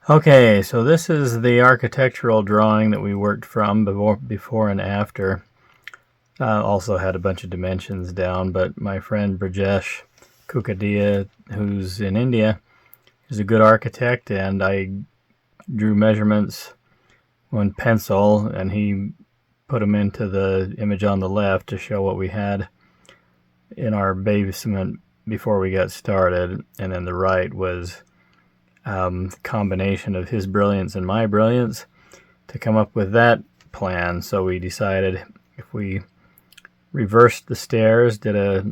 Okay, so this is the architectural drawing that we worked from before and after. Also had a bunch of dimensions down, but my friend Brajesh Kukadia, who's in India, is a good architect, and I drew measurements in pencil, and he put them into the image on the left to show what we had in our basement before we got started, and then the right was the combination of his brilliance and my brilliance to come up with that plan. So we decided if we reversed the stairs, did a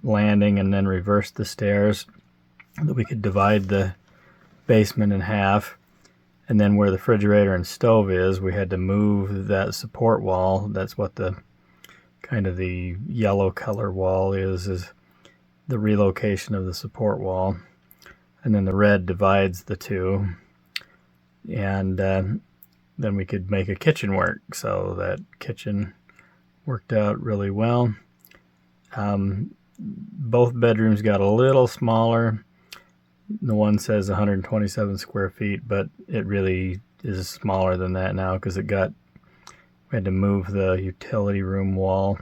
landing and then reversed the stairs, that we could divide the basement in half. And then where the refrigerator and stove is, we had to move that support wall. That's what the kind of the yellow color wall is the relocation of the support wall. And then the red divides the two. And then we could make a kitchen work. So that kitchen worked out really well. Both bedrooms got a little smaller. The one says 127 square feet, but it really is smaller than that now because we had to move the utility room wall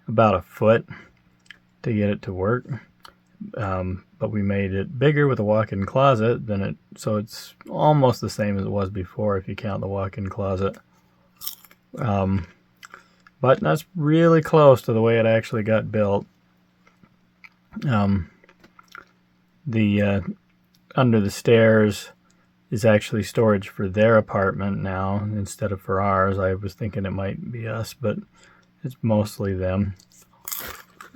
about a foot to get it to work. But we made it bigger with a walk-in closet, so it's almost the same as it was before if you count the walk-in closet. But that's really close to the way it actually got built. The under the stairs is actually storage for their apartment now instead of for ours. I was thinking it might be us, but it's mostly them.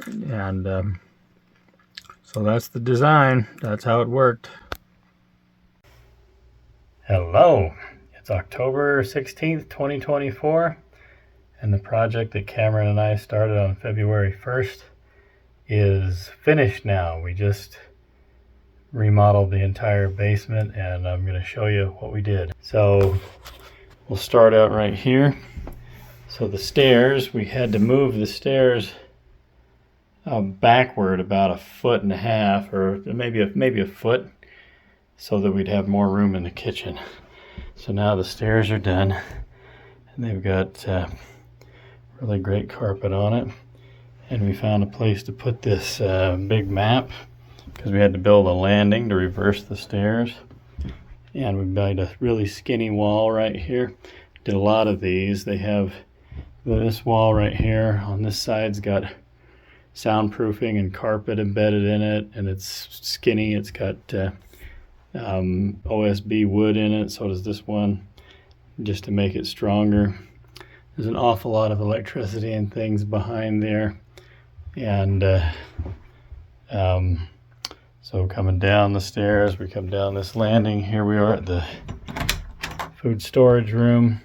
And so that's the design. That's how it worked. Hello, it's October 16th, 2024, and the project that Cameron and I started on February 1st is finished now. We just remodeled the entire basement, and I'm going to show you what we did. So we'll start out right here. So the stairs, we had to move the stairs backward about 1.5 feet, or maybe a foot, so that we'd have more room in the kitchen. So now the stairs are done, and they've got really great carpet on it. And we found a place to put this big map, because we had to build a landing to reverse the stairs. And we made a really skinny wall right here. Did a lot of these. They have this wall right here on this side's got soundproofing and carpet embedded in it, and it's skinny. It's got OSB wood in it, so does this one, just to make it stronger. There's an awful lot of electricity and things behind there. And so coming down the stairs, we come down this landing. Here we are at the food storage room.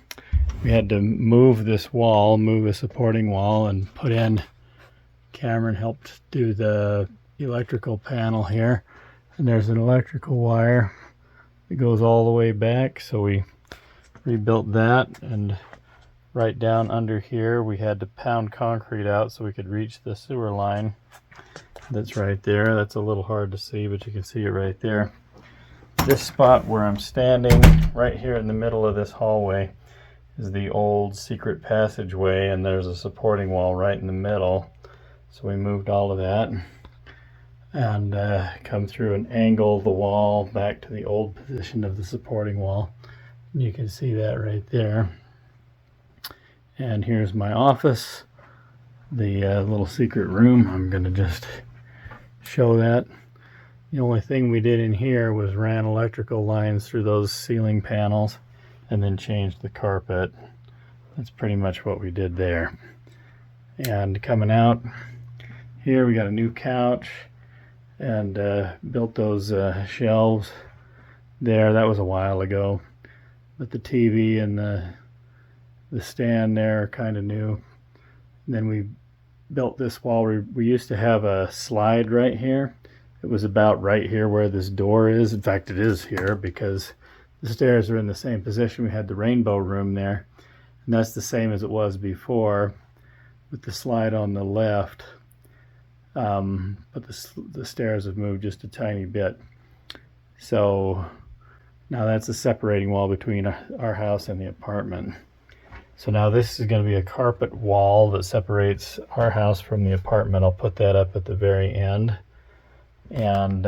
We had to move this wall, move a supporting wall, and put in, Cameron helped do the electrical panel here. And there's an electrical wire that goes all the way back. So we rebuilt that, and right down under here we had to pound concrete out so we could reach the sewer line. That's right there. That's a little hard to see, but you can see it right there. This spot where I'm standing, right here in the middle of this hallway, is the old secret passageway, and there's a supporting wall right in the middle. So we moved all of that and come through and angle the wall back to the old position of the supporting wall. And you can see that right there. And here's my office, the little secret room. I'm going to just show that. The only thing we did in here was ran electrical lines through those ceiling panels and then changed the carpet. That's pretty much what we did there. And coming out here, we got a new couch and built those shelves there. That was a while ago, but the TV and the stand there are kind of new. And then we built this wall. We used to have a slide right here. It was about right here where this door is. In fact, it is here because the stairs are in the same position. We had the rainbow room there, and that's the same as it was before with the slide on the left. But the stairs have moved just a tiny bit. So Now that's a separating wall between our house and the apartment. So now this is going to be a carpet wall that separates our house from the apartment. I'll put that up at the very end. And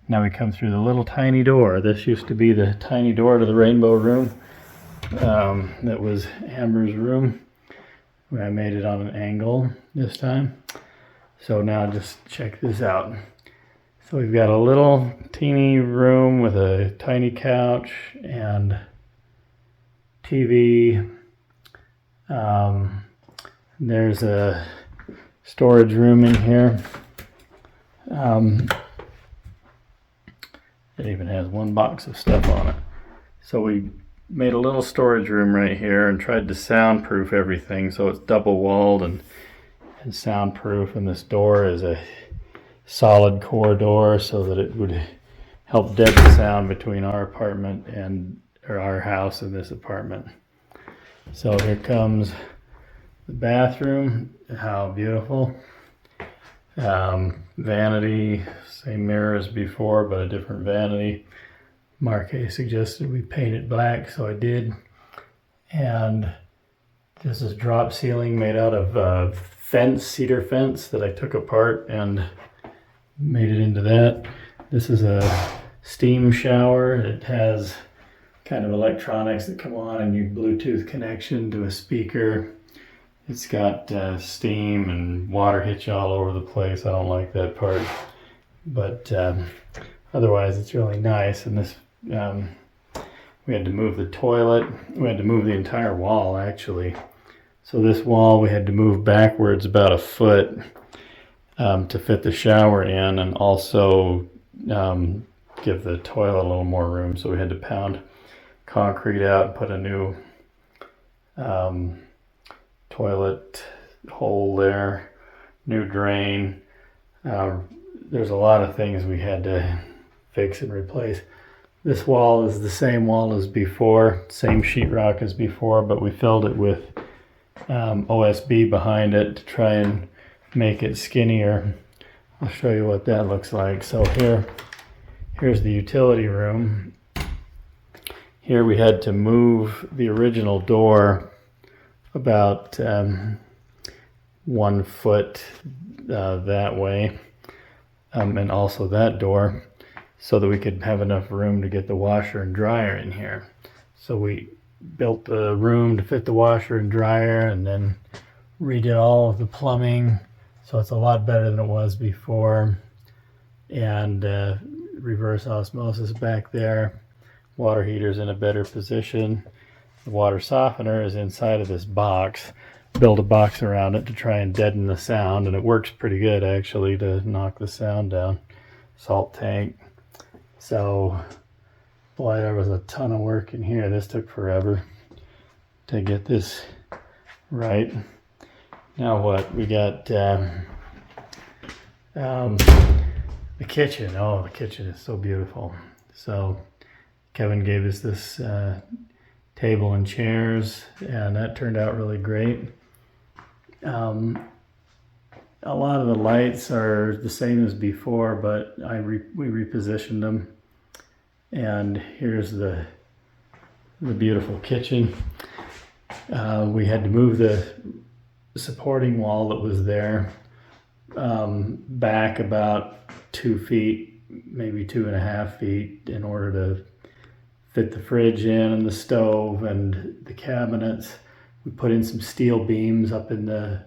now we come through the little tiny door. This used to be the tiny door to the rainbow room. That was Amber's room. I made it on an angle this time. So now just check this out. So we've got a little teeny room with a tiny couch and TV. There's a storage room in here. It even has one box of stuff on it. So we made a little storage room right here and tried to soundproof everything so it's double walled and soundproof, and this door is a solid core door so that it would help deaden sound between our apartment or our house and this apartment. So here comes the bathroom. How beautiful. Vanity, same mirror as before, but a different vanity. Marque suggested we paint it black, so I did. And this is drop ceiling made out of cedar fence that I took apart and made it into that. This is a steam shower. It has kind of electronics that come on and you Bluetooth connection to a speaker. It's got steam and water hits you all over the place. I don't like that part, but otherwise it's really nice. And this, we had to move the toilet. We had to move the entire wall actually. So this wall we had to move backwards about a foot to fit the shower in, and also give the toilet a little more room. So we had to pound concrete out and put a new toilet hole there, new drain. There's a lot of things we had to fix and replace. This wall is the same wall as before, same sheetrock as before, but we filled it with OSB behind it to try and make it skinnier. I'll show you what that looks like. So here's the utility room. Here we had to move the original door about 1 foot that way, and also that door, so that we could have enough room to get the washer and dryer in here. So we built the room to fit the washer and dryer, and then redid all of the plumbing, so it's a lot better than it was before. And reverse osmosis back there. Water heater's in a better position. The water softener is inside of this box. Build a box around it to try and deaden the sound, and it works pretty good actually to knock the sound down. Salt tank. So boy, there was a ton of work in here. This took forever to get this right. Now what? We got the kitchen. Oh, the kitchen is so beautiful. So Kevin gave us this table and chairs, and that turned out really great. A lot of the lights are the same as before, but we repositioned them. And here's the beautiful kitchen. We had to move the supporting wall that was there back about 2 feet, maybe 2.5 feet, in order to fit the fridge in and the stove and the cabinets. We put in some steel beams up in the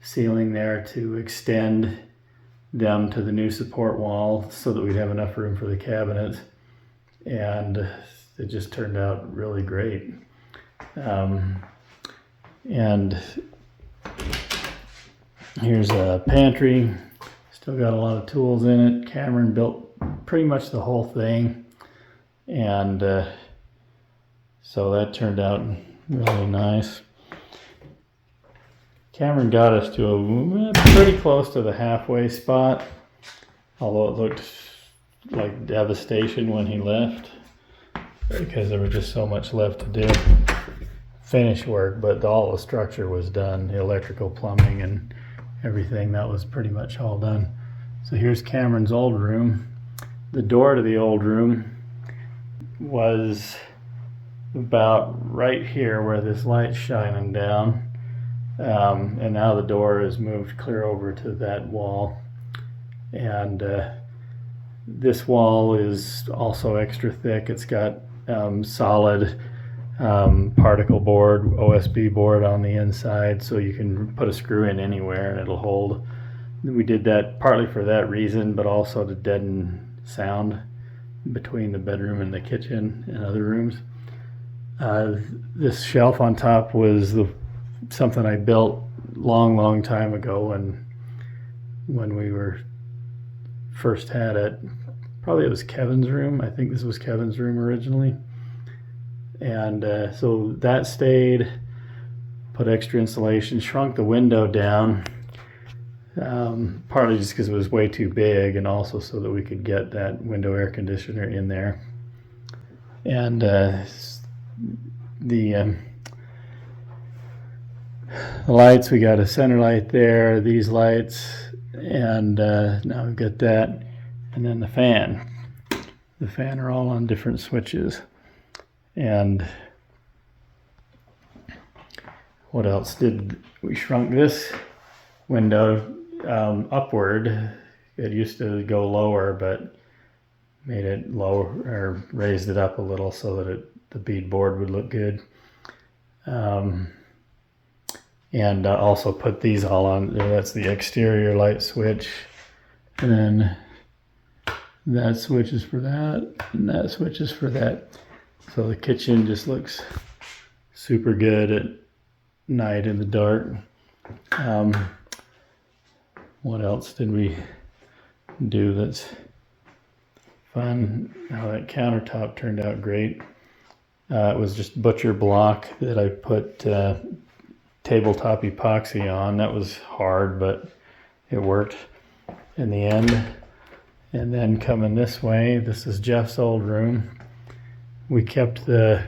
ceiling there to extend them to the new support wall so that we'd have enough room for the cabinets. And it just turned out really great. And here's a pantry. Still got a lot of tools in it. Cameron built pretty much the whole thing. And so that turned out really nice. Cameron got us to pretty close to the halfway spot, although it looked like devastation when he left because there was just so much left to do. Finish work, but all the structure was done, the electrical, plumbing, and everything. That was pretty much all done. So here's Cameron's old room. The door to the old room was about right here where this light's shining down. And now the door is moved clear over to that wall. And this wall is also extra thick. It's got solid particle board, OSB board on the inside, so you can put a screw in anywhere and it'll hold. We did that partly for that reason, but also to deaden sound between the bedroom and the kitchen and other rooms. This shelf on top was something I built long time ago, and when we were first had it, probably it was Kevin's room. I think this was Kevin's room originally. And so that stayed, put extra insulation, shrunk the window down, partly just because it was way too big, and also so that we could get that window air conditioner in there. And the lights, we got a center light there, these lights, and now we've got that, and then the fan. The fan are all on different switches. And what else did we shrunk this window upward? It used to go lower, but made it lower, or raised it up a little so that the bead board would look good. And also put these all on. That's the exterior light switch, and then that switch is for that, and that switch is for that. So the kitchen just looks super good at night in the dark. What else did we do that's fun? How that countertop turned out great. It was just butcher block that I put tabletop epoxy on. That was hard, but it worked in the end. And then coming this way, this is Jeff's old room. We kept the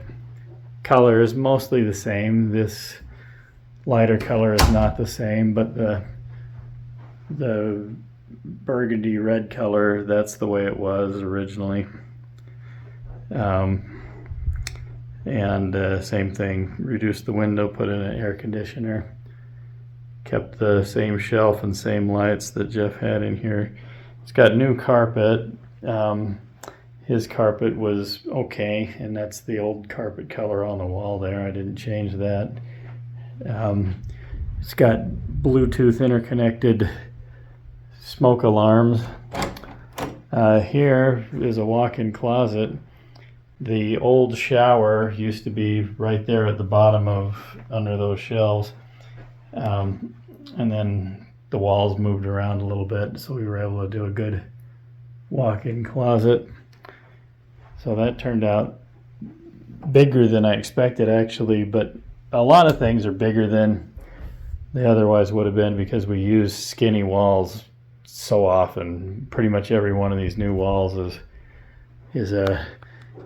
colors mostly the same. This lighter color is not the same, but the burgundy red color, that's the way it was originally. And same thing, reduced the window, put in an air conditioner. Kept the same shelf and same lights that Jeff had in here. It's got new carpet. His carpet was okay, and that's the old carpet color on the wall there. I didn't change that. It's got Bluetooth interconnected smoke alarms. Here is a walk-in closet. The old shower used to be right there at the bottom under those shelves. And then the walls moved around a little bit, so we were able to do a good walk-in closet. So that turned out bigger than I expected, actually, but a lot of things are bigger than they otherwise would have been because we use skinny walls so often. Pretty much every one of these new walls is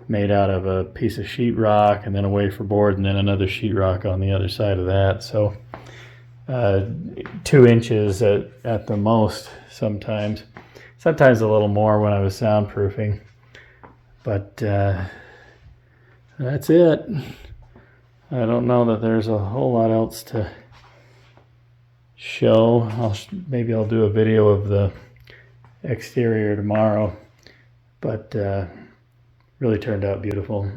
made out of a piece of sheetrock and then a wafer board and then another sheetrock on the other side of that. So 2 inches at the most sometimes a little more when I was soundproofing. But that's it. I don't know that there's a whole lot else to show. Maybe I'll do a video of the exterior tomorrow, but really turned out beautiful.